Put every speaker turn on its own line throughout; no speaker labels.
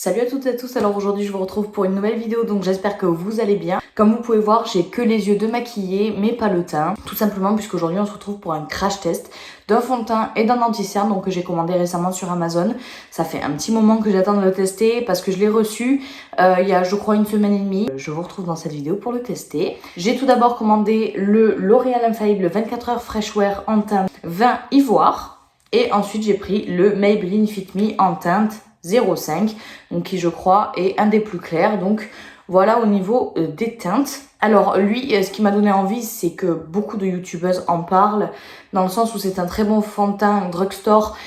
Salut à toutes et à tous, alors aujourd'hui je vous retrouve pour une nouvelle vidéo, donc j'espère que vous allez bien. Comme vous pouvez voir, j'ai que les yeux de maquillés mais pas le teint, tout simplement puisqu'aujourd'hui on se retrouve pour un crash test d'un fond de teint et d'un anti-cerne donc que j'ai commandé récemment sur Amazon. Ça fait un petit moment que j'attends de le tester parce que je l'ai reçu il y a je crois une semaine et demie. Je vous retrouve dans cette vidéo pour le tester. J'ai tout d'abord commandé le L'Oréal Infaillible 24 heures Fresh Wear en teinte vin ivoire et ensuite j'ai pris le Maybelline Fit Me en teinte 05, donc qui je crois est un des plus clairs. Donc voilà au niveau des teintes. Alors lui, ce qui m'a donné envie, c'est que beaucoup de youtubeuses en parlent, dans le sens où c'est un très bon fond de teint drugstore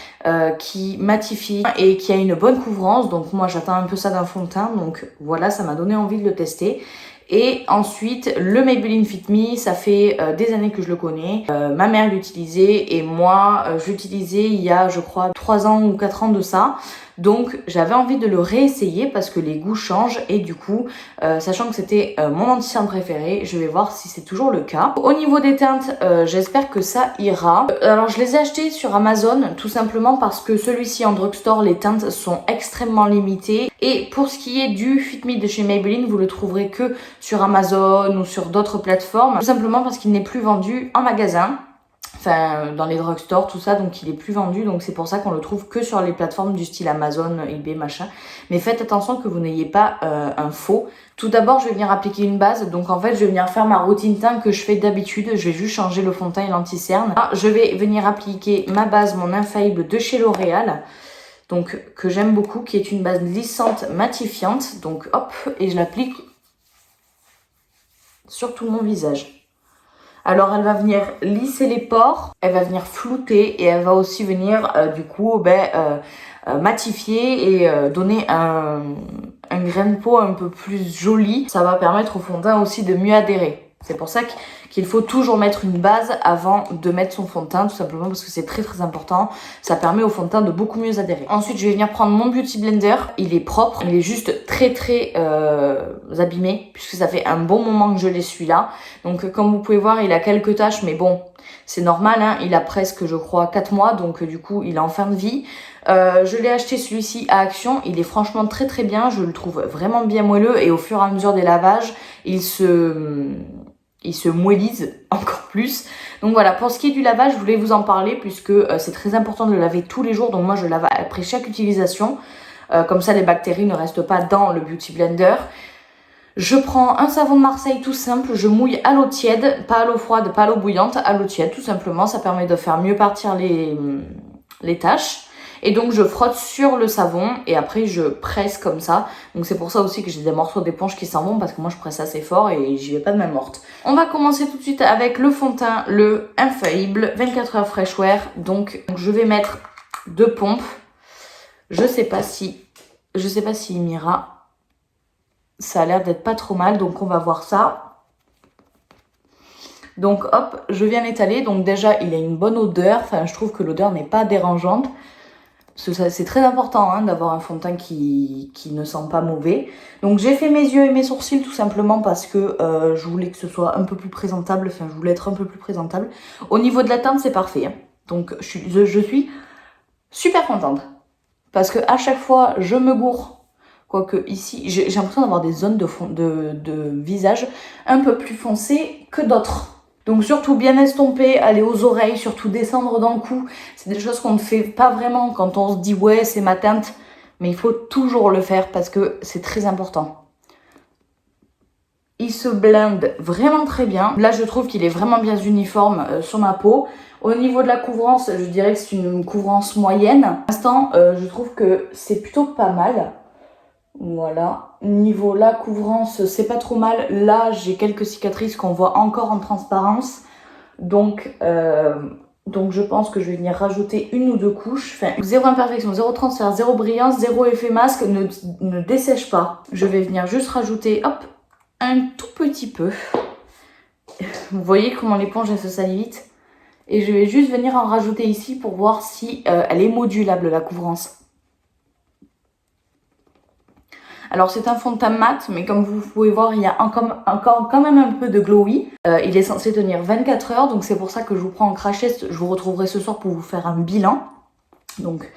qui matifie et qui a une bonne couvrance. Donc moi j'attends un peu ça d'un fond de teint, donc voilà, ça m'a donné envie de le tester. Et ensuite, le Maybelline Fit Me, ça fait des années que je le connais. Ma mère l'utilisait et moi, je l'utilisais il y a, je crois, 3 ans ou 4 ans de ça. Donc, j'avais envie de le réessayer parce que les goûts changent et du coup, sachant que c'était mon anti-cerne préféré, je vais voir si c'est toujours le cas. Au niveau des teintes, j'espère que ça ira. Alors, je les ai achetés sur Amazon tout simplement parce que celui-ci en drugstore, les teintes sont extrêmement limitées. Et pour ce qui est du Fit Me de chez Maybelline, vous le trouverez que sur Amazon ou sur d'autres plateformes, tout simplement parce qu'il n'est plus vendu en magasin. Enfin, dans les drugstores, tout ça, donc il est plus vendu, donc c'est pour ça qu'on le trouve que sur les plateformes du style Amazon, eBay, machin. Mais faites attention que vous n'ayez pas un faux. Tout d'abord, je vais venir appliquer une base, donc en fait, je vais venir faire ma routine teint que je fais d'habitude. Je vais juste changer le fond de teint et l'anti-cerne. Je vais venir appliquer ma base, mon Infaillible de chez L'Oréal, donc que j'aime beaucoup, qui est une base lissante matifiante. Donc hop, et je l'applique sur tout mon visage. Alors elle va venir lisser les pores, elle va venir flouter et elle va aussi venir du coup matifier et donner un grain de peau un peu plus joli. Ça va permettre au fond de teint aussi de mieux adhérer. C'est pour ça qu'il faut toujours mettre une base avant de mettre son fond de teint, tout simplement parce que c'est très très important. Ça permet au fond de teint de beaucoup mieux adhérer. Ensuite, je vais venir prendre mon Beauty Blender. Il est propre, il est juste très très abîmé, puisque ça fait un bon moment que je l'ai celui-là. Donc comme vous pouvez voir, il a quelques taches, mais bon, c'est normal, hein. Il a presque, je crois, 4 mois, donc du coup, il est en fin de vie. Je l'ai acheté celui-ci à Action, il est franchement très très bien, je le trouve vraiment bien moelleux et au fur et à mesure des lavages, il se moellise encore plus. Donc voilà, pour ce qui est du lavage, je voulais vous en parler puisque c'est très important de le laver tous les jours. Donc moi je lave après chaque utilisation, comme ça les bactéries ne restent pas dans le Beauty Blender. Je prends un savon de Marseille tout simple, je mouille à l'eau tiède, pas à l'eau froide, pas à l'eau bouillante, à l'eau tiède tout simplement. Ça permet de faire mieux partir les taches. Et donc je frotte sur le savon et après je presse comme ça. Donc c'est pour ça aussi que j'ai des morceaux d'éponge qui s'en vont parce que moi je presse assez fort et j'y vais pas de main morte. On va commencer tout de suite avec le fond de teint, le Infaillible 24 heures Fresh Wear. Donc je vais mettre 2 pompes. Je sais pas s'il m'ira. Ça a l'air d'être pas trop mal, donc on va voir ça. Donc hop, je viens l'étaler. Donc déjà il a une bonne odeur. Enfin je trouve que l'odeur n'est pas dérangeante. C'est très important hein, d'avoir un fond de teint qui ne sent pas mauvais. Donc j'ai fait mes yeux et mes sourcils tout simplement parce que je voulais que ce soit un peu plus présentable. Enfin je voulais être un peu plus présentable. Au niveau de la teinte c'est parfait. Hein. Donc je suis super contente. Parce que à chaque fois je me gourre. Quoique ici j'ai l'impression d'avoir des zones de visage un peu plus foncées que d'autres. Donc surtout bien estomper, aller aux oreilles, surtout descendre dans le cou. C'est des choses qu'on ne fait pas vraiment quand on se dit ouais c'est ma teinte. Mais il faut toujours le faire parce que c'est très important. Il se blende vraiment très bien. Là je trouve qu'il est vraiment bien uniforme sur ma peau. Au niveau de la couvrance, je dirais que c'est une couvrance moyenne. Pour l'instant je trouve que c'est plutôt pas mal. Voilà, niveau la couvrance, c'est pas trop mal. Là, j'ai quelques cicatrices qu'on voit encore en transparence. Donc je pense que je vais venir rajouter 1 ou 2 couches. Enfin, zéro imperfection, zéro transfert, zéro brillance, zéro effet masque, ne dessèche pas. Je vais venir juste rajouter, hop, un tout petit peu. Vous voyez comment l'éponge, elle se salit vite. Et je vais juste venir en rajouter ici pour voir si elle est modulable, la couvrance. Alors c'est un fond de teint mat, mais comme vous pouvez voir, il y a encore quand même un peu de glowy. Il est censé tenir 24 heures, donc c'est pour ça que je vous prends en crash test. Je vous retrouverai ce soir pour vous faire un bilan. Donc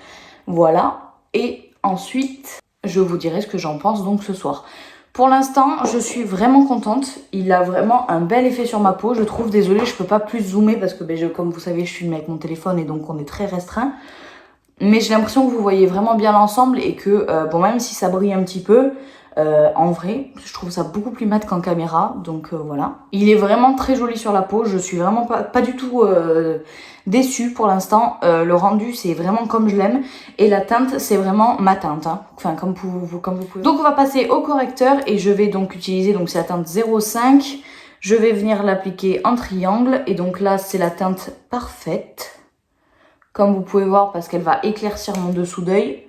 voilà. Et ensuite, je vous dirai ce que j'en pense donc ce soir. Pour l'instant, je suis vraiment contente. Il a vraiment un bel effet sur ma peau, je trouve. Désolée, je peux pas plus zoomer parce que comme vous savez, je filme avec mon téléphone et donc on est très restreint. Mais j'ai l'impression que vous voyez vraiment bien l'ensemble et que, bon, même si ça brille un petit peu, en vrai, je trouve ça beaucoup plus mat qu'en caméra, donc voilà. Il est vraiment très joli sur la peau, je suis vraiment pas du tout déçue pour l'instant. Le rendu, c'est vraiment comme je l'aime. Et la teinte, c'est vraiment ma teinte, hein. Enfin, comme vous pouvez. Donc on va passer au correcteur et je vais donc utiliser, donc c'est la teinte 05. Je vais venir l'appliquer en triangle et donc là, c'est la teinte parfaite. Comme vous pouvez voir, parce qu'elle va éclaircir mon dessous d'œil.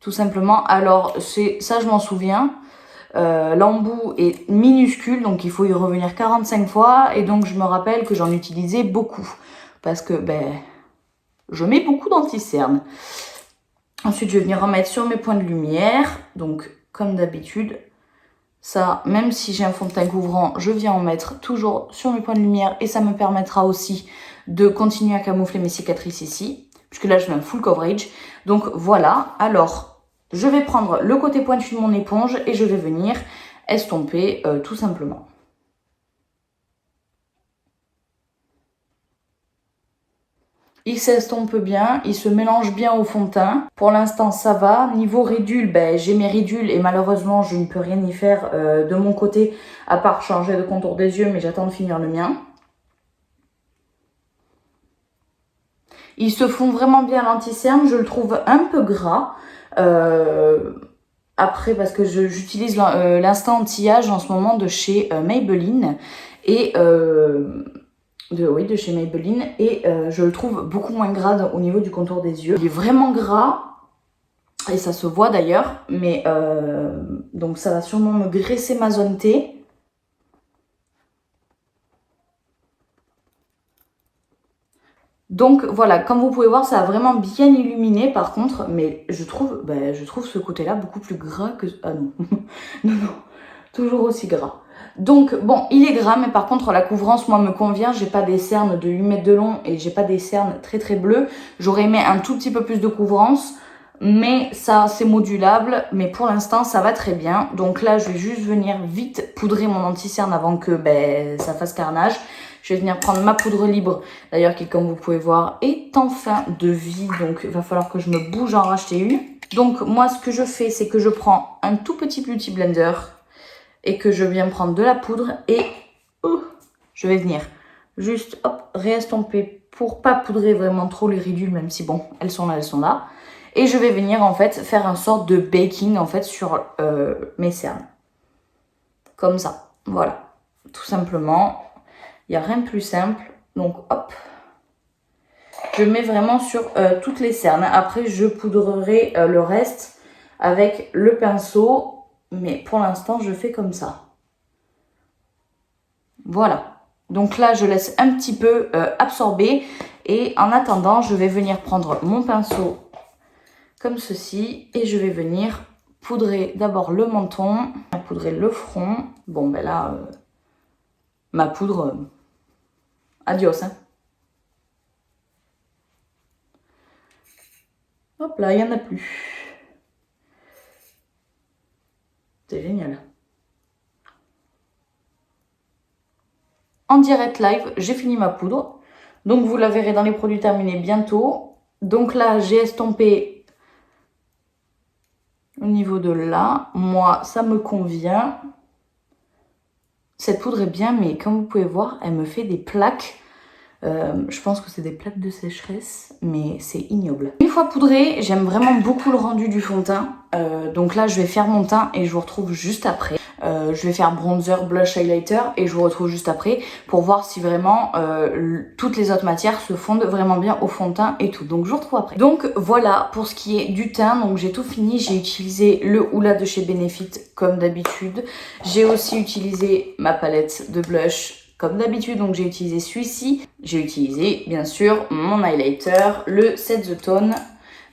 Tout simplement. Alors, ça, je m'en souviens. L'embout est minuscule, donc il faut y revenir 45 fois. Et donc, je me rappelle que j'en utilisais beaucoup. Parce que, je mets beaucoup d'anti-cerne. Ensuite, je vais venir remettre sur mes points de lumière. Donc, comme d'habitude, ça, même si j'ai un fond de teint couvrant, je viens en mettre toujours sur mes points de lumière. Et ça me permettra aussi de continuer à camoufler mes cicatrices ici. Puisque là, je mets un full coverage. Donc, voilà. Alors, je vais prendre le côté pointu de mon éponge et je vais venir estomper tout simplement. Il s'estompe bien, il se mélange bien au fond de teint. Pour l'instant, ça va. Niveau ridules, j'ai mes ridules et malheureusement, je ne peux rien y faire de mon côté à part changer de contour des yeux, mais j'attends de finir le mien. Ils se font vraiment bien à l'anti-cerne, je le trouve un peu gras. Après, parce que j'utilise l'instant anti-âge en ce moment de chez Maybelline. Et de chez Maybelline. Et je le trouve beaucoup moins gras au niveau du contour des yeux. Il est vraiment gras. Et ça se voit d'ailleurs. Mais donc ça va sûrement me graisser ma zone T. Donc voilà, comme vous pouvez voir, ça a vraiment bien illuminé par contre, mais je trouve ce côté-là beaucoup plus gras que... Ah non, non, toujours aussi gras. Donc bon, il est gras, mais par contre la couvrance, moi, me convient. J'ai pas des cernes de 8 mètres de long et j'ai pas des cernes très très bleues. J'aurais aimé un tout petit peu plus de couvrance, mais ça c'est modulable. Mais pour l'instant, ça va très bien. Donc là, je vais juste venir vite poudrer mon anti-cerne avant que ça fasse carnage. Je vais venir prendre ma poudre libre, d'ailleurs qui, comme vous pouvez voir, est en fin de vie. Donc, il va falloir que je me bouge en racheter une. Donc, moi, ce que je fais, c'est que je prends un tout petit beauty blender et que je viens prendre de la poudre et je vais venir juste, hop, réestomper pour pas poudrer vraiment trop les ridules, même si, bon, elles sont là, elles sont là. Et je vais venir, en fait, faire un sorte de baking, en fait, sur mes cernes. Comme ça, voilà, tout simplement. Il n'y a rien de plus simple. Donc, hop. Je mets vraiment sur toutes les cernes. Après, je poudrerai le reste avec le pinceau. Mais pour l'instant, je fais comme ça. Voilà. Donc là, je laisse un petit peu absorber. Et en attendant, je vais venir prendre mon pinceau comme ceci. Et je vais venir poudrer d'abord le menton. Poudrer le front. Bon, là, ma poudre... adios, hein. Hop là, il n'y en a plus. C'est génial. En direct live, j'ai fini ma poudre. Donc vous la verrez dans les produits terminés bientôt. Donc là, j'ai estompé au niveau de là. Moi, ça me convient. Cette poudre est bien, mais comme vous pouvez voir, elle me fait des plaques. Je pense que c'est des plaques de sécheresse, mais c'est ignoble. Une fois poudré, j'aime vraiment beaucoup le rendu du fond de teint. Donc là, je vais faire mon teint et je vous retrouve juste après. Je vais faire bronzer, blush, highlighter et je vous retrouve juste après pour voir si vraiment toutes les autres matières se fondent vraiment bien au fond de teint et tout. Donc je vous retrouve après. Donc voilà pour ce qui est du teint. Donc j'ai tout fini. J'ai utilisé le Hoola de chez Benefit comme d'habitude. J'ai aussi utilisé ma palette de blush comme d'habitude, donc j'ai utilisé celui-ci. J'ai utilisé, bien sûr, mon highlighter, le Set the Tone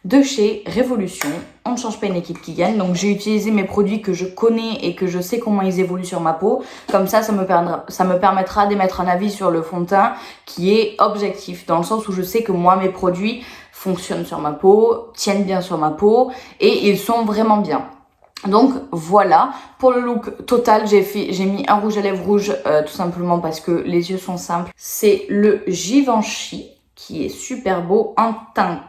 de chez Révolution. On ne change pas une équipe qui gagne. Donc j'ai utilisé mes produits que je connais et que je sais comment ils évoluent sur ma peau. Comme ça me permettra d'émettre un avis sur le fond de teint qui est objectif. Dans le sens où je sais que moi, mes produits fonctionnent sur ma peau, tiennent bien sur ma peau et ils sont vraiment bien. Donc voilà, pour le look total, j'ai mis un rouge à lèvres rouge tout simplement parce que les yeux sont simples. C'est le Givenchy qui est super beau en teinte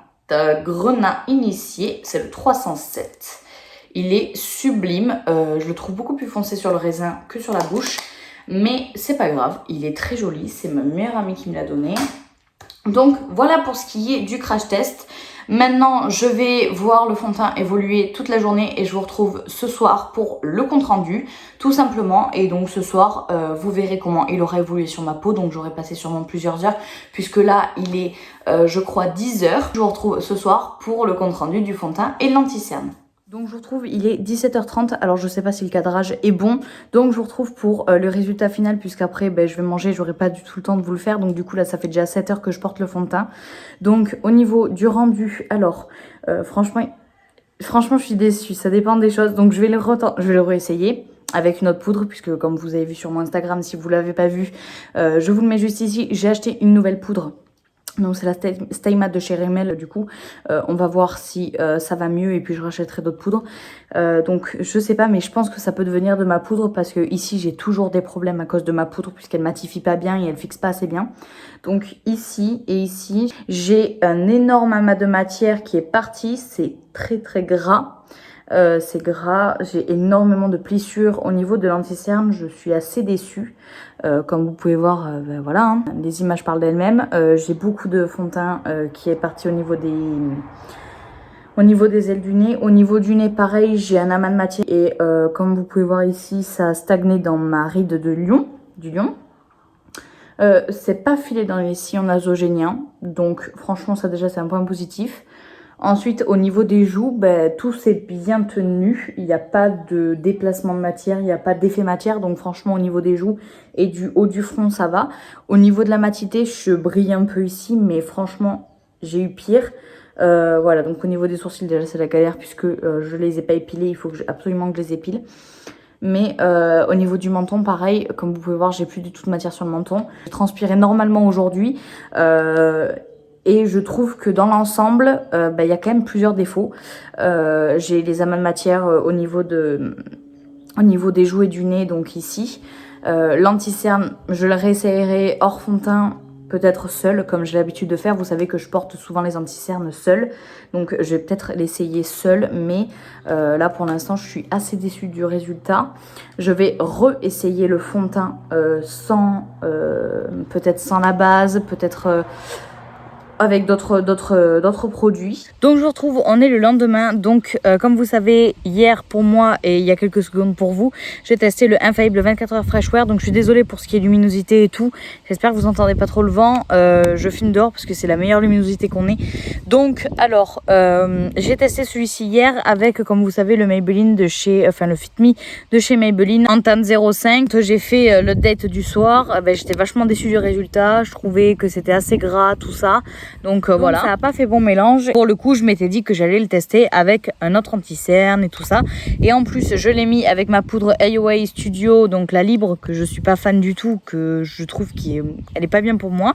grenat initié, c'est le 307. Il est sublime, je le trouve beaucoup plus foncé sur le raisin que sur la bouche, mais c'est pas grave, il est très joli, c'est ma meilleure amie qui me l'a donné. Donc voilà pour ce qui est du crash test. Maintenant, je vais voir le fond de teint évoluer toute la journée et je vous retrouve ce soir pour le compte rendu, tout simplement. Et donc ce soir, vous verrez comment il aura évolué sur ma peau. Donc j'aurai passé sûrement plusieurs heures puisque là, il est, je crois, 10 heures. Je vous retrouve ce soir pour le compte rendu du fond de teint et de l'anti-cerne. Donc je vous retrouve, il est 17h30, alors je sais pas si le cadrage est bon, donc je vous retrouve pour le résultat final, puisqu'après je vais manger, j'aurai pas du tout le temps de vous le faire, donc du coup là ça fait déjà 7 heures que je porte le fond de teint. Donc au niveau du rendu, alors franchement je suis déçue, ça dépend des choses, donc je vais le réessayer avec une autre poudre, puisque comme vous avez vu sur mon Instagram, si vous l'avez pas vu, je vous le mets juste ici, j'ai acheté une nouvelle poudre. Donc c'est la Stay Matte de chez Rimmel, du coup on va voir si ça va mieux et puis je rachèterai d'autres poudres. Donc je sais pas, mais je pense que ça peut devenir de ma poudre parce que ici j'ai toujours des problèmes à cause de ma poudre puisqu'elle matifie pas bien et elle fixe pas assez bien. Donc ici et ici j'ai un énorme amas de matière qui est parti, c'est très gras. C'est gras, j'ai énormément de plissures au niveau de l'anti-cerne, je suis assez déçue. Comme vous pouvez voir, voilà, hein, les images parlent d'elles-mêmes. J'ai beaucoup de fond de teint qui est parti au niveau des ailes du nez. Au niveau du nez, pareil, j'ai un amas de matière et comme vous pouvez voir ici, ça a stagné dans ma ride du lion. C'est pas filé dans les sillons nasogéniens, donc franchement ça déjà c'est un point positif. Ensuite, au niveau des joues, tout s'est bien tenu. Il n'y a pas de déplacement de matière, il n'y a pas d'effet matière. Donc franchement, au niveau des joues et du haut du front, ça va. Au niveau de la matité, je brille un peu ici, mais franchement, j'ai eu pire. Voilà, donc au niveau des sourcils, déjà, c'est la galère puisque je les ai pas épilés. Il faut absolument que je les épile. Mais au niveau du menton, pareil, comme vous pouvez voir, j'ai plus du tout de matière sur le menton. J'ai transpiré normalement aujourd'hui. Et je trouve que dans l'ensemble, y a quand même plusieurs défauts. J'ai les amas de matière au niveau des joues et du nez, donc ici. L'anti-cerne, je le réessayerai hors fond de teint, peut-être seul, comme j'ai l'habitude de faire. Vous savez que je porte souvent les anti-cernes seuls. Donc je vais peut-être l'essayer seul, mais là pour l'instant je suis assez déçue du résultat. Je vais re-essayer le fond de teint peut-être sans la base, peut-être... avec d'autres produits. Donc je vous retrouve, on est le lendemain. Donc comme vous savez, hier pour moi et il y a quelques secondes pour vous, j'ai testé le Infaillible 24 heures Fresh Wear. Donc je suis désolée pour ce qui est luminosité et tout. J'espère que vous entendez pas trop le vent. Je filme dehors parce que c'est la meilleure luminosité qu'on ait. Donc alors, j'ai testé celui-ci hier avec, comme vous savez, le Maybelline de chez, le Fit Me de chez Maybelline en teinte 05. J'ai fait le date du soir. J'étais vachement déçue du résultat. Je trouvais que c'était assez gras, tout ça. Donc voilà, ça n'a pas fait bon mélange. Pour le coup, je m'étais dit que j'allais le tester avec un autre anti-cerne et tout ça. Et en plus, je l'ai mis avec ma poudre AOA Studio, donc la libre, que je suis pas fan du tout, que je trouve elle est pas bien pour moi.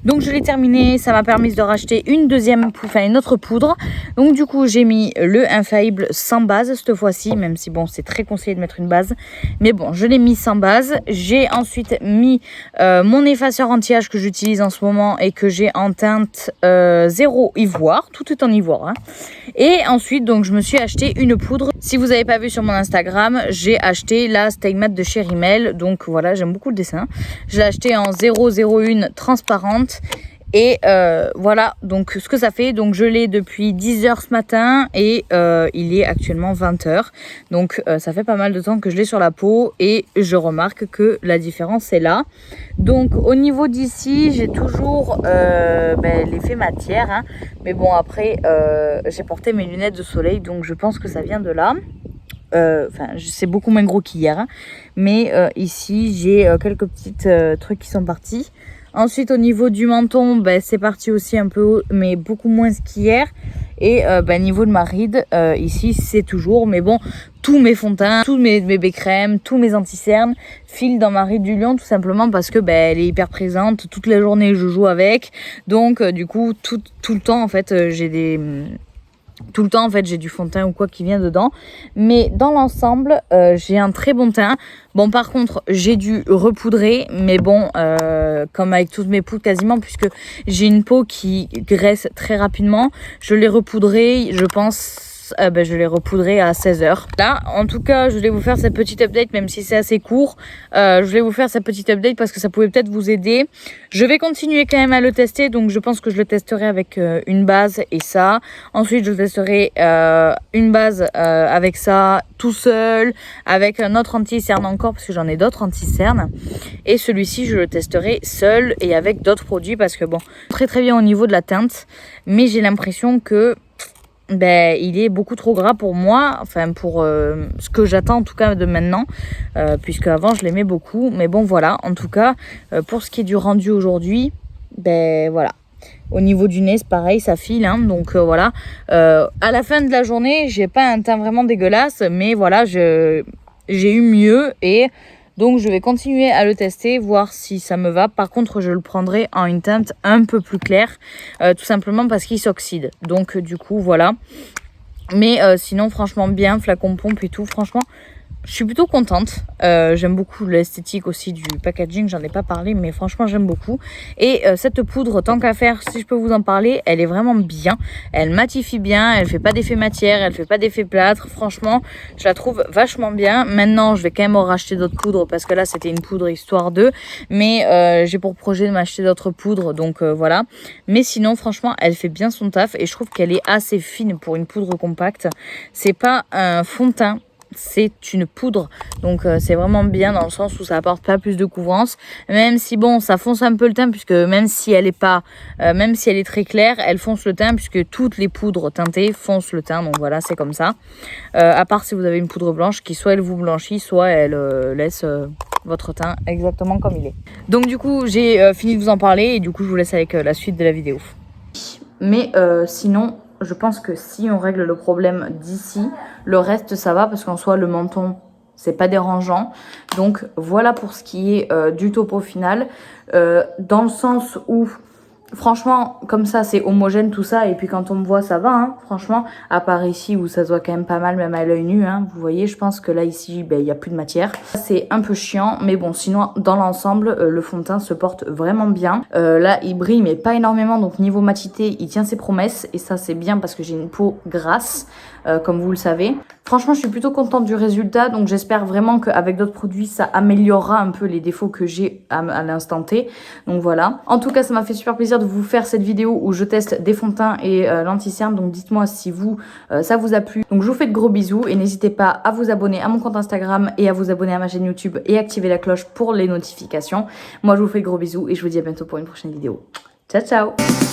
Donc je l'ai terminé, ça m'a permis de racheter une autre poudre. Donc du coup, j'ai mis le Infaillible sans base cette fois-ci, même si bon, c'est très conseillé de mettre une base. Mais bon, je l'ai mis sans base. J'ai ensuite mis mon effaceur anti-âge que j'utilise en ce moment et que j'ai en teinte 0 ivoire, tout est en ivoire, hein. Et ensuite donc je me suis acheté une poudre. Si vous n'avez pas vu sur mon Instagram, j'ai acheté la Stay Matte de chez Rimmel. Donc voilà, j'aime beaucoup le dessin. Je l'ai acheté en 001 transparente. Et voilà donc ce que ça fait. Donc je l'ai depuis 10h ce matin et il est actuellement 20h. Donc ça fait pas mal de temps que je l'ai sur la peau et je remarque que la différence est là. Donc au niveau d'ici, j'ai toujours l'effet matière, hein. Mais bon après j'ai porté mes lunettes de soleil, donc je pense que ça vient de là. C'est beaucoup moins gros qu'hier, hein. Mais ici j'ai quelques petites trucs qui sont partis. Ensuite, au niveau du menton, c'est parti aussi un peu, mais beaucoup moins qu'hier. Et niveau de ma ride, ici, c'est toujours. Mais bon, tous mes fonds de teint, tous mes bébés crèmes, tous mes anti-cernes filent dans ma ride du lion, tout simplement parce que elle est hyper présente. Toute la journée, je joue avec. Donc, du coup, tout le temps, en fait, j'ai des tout le temps en fait j'ai du fond de teint ou quoi qui vient dedans, mais dans l'ensemble j'ai un très bon teint. Bon par contre j'ai dû repoudrer, mais bon comme avec toutes mes poudres quasiment, puisque j'ai une peau qui graisse très rapidement, je l'ai repoudré, je pense je l'ai repoudré à 16h. Là, en tout cas, je voulais vous faire cette petite update, même si c'est assez court. Je voulais vous faire cette petite update parce que ça pouvait peut-être vous aider. Je vais continuer quand même à le tester, donc je pense que je le testerai avec une base et ça. Ensuite, je testerai une base avec ça tout seul, avec un autre anti-cerne encore, parce que j'en ai d'autres anti-cernes. Et celui-ci, je le testerai seul et avec d'autres produits, parce que bon, très très bien au niveau de la teinte, mais j'ai l'impression que il est beaucoup trop gras pour moi, enfin pour ce que j'attends en tout cas de maintenant, puisque avant je l'aimais beaucoup, mais bon voilà, en tout cas pour ce qui est du rendu aujourd'hui, voilà, au niveau du nez c'est pareil, ça file, hein, donc voilà, à la fin de la journée j'ai pas un teint vraiment dégueulasse, mais voilà, j'ai eu mieux et donc je vais continuer à le tester, voir si ça me va. Par contre je le prendrai en une teinte un peu plus claire, tout simplement parce qu'il s'oxyde. Donc du coup voilà. Mais sinon franchement bien, flacon pompe et tout, franchement je suis plutôt contente. J'aime beaucoup l'esthétique aussi du packaging, j'en ai pas parlé, mais franchement j'aime beaucoup. Et cette poudre, tant qu'à faire, si je peux vous en parler, elle est vraiment bien. Elle matifie bien, elle fait pas d'effet matière, elle fait pas d'effet plâtre. Franchement, je la trouve vachement bien. Maintenant, je vais quand même en racheter d'autres poudres parce que là c'était une poudre histoire d'eux. Mais j'ai pour projet de m'acheter d'autres poudres, donc voilà. Mais sinon, franchement, elle fait bien son taf et je trouve qu'elle est assez fine pour une poudre compacte. C'est pas un fond de teint, c'est une poudre, donc c'est vraiment bien dans le sens où ça apporte pas plus de couvrance, même si bon ça fonce un peu le teint, puisque même si elle est très claire, elle fonce le teint, puisque toutes les poudres teintées foncent le teint, donc voilà, c'est comme ça, à part si vous avez une poudre blanche qui soit elle vous blanchit, soit elle laisse votre teint exactement comme il est. Donc du coup j'ai fini de vous en parler et du coup je vous laisse avec la suite de la vidéo. Mais sinon je pense que si on règle le problème d'ici, le reste ça va, parce qu'en soi le menton c'est pas dérangeant. Donc voilà pour ce qui est du topo final, dans le sens où franchement comme ça c'est homogène tout ça, et puis quand on me voit ça va, hein, franchement, à part ici où ça se voit quand même pas mal, même à l'œil nu, hein, vous voyez, je pense que là ici il y a plus de matière, c'est un peu chiant, mais bon sinon dans l'ensemble le fond de teint se porte vraiment bien. Là il brille mais pas énormément, donc niveau matité il tient ses promesses, et ça c'est bien parce que j'ai une peau grasse, comme vous le savez. Franchement je suis plutôt contente du résultat, donc j'espère vraiment qu'avec d'autres produits ça améliorera un peu les défauts que j'ai à l'instant T. Donc voilà, en tout cas ça m'a fait super plaisir de vous faire cette vidéo où je teste des fonds de teint et l'anti-cerne, donc dites-moi si vous ça vous a plu. Donc je vous fais de gros bisous et n'hésitez pas à vous abonner à mon compte Instagram et à vous abonner à ma chaîne YouTube et activer la cloche pour les notifications. Moi je vous fais de gros bisous et je vous dis à bientôt pour une prochaine vidéo. Ciao ciao.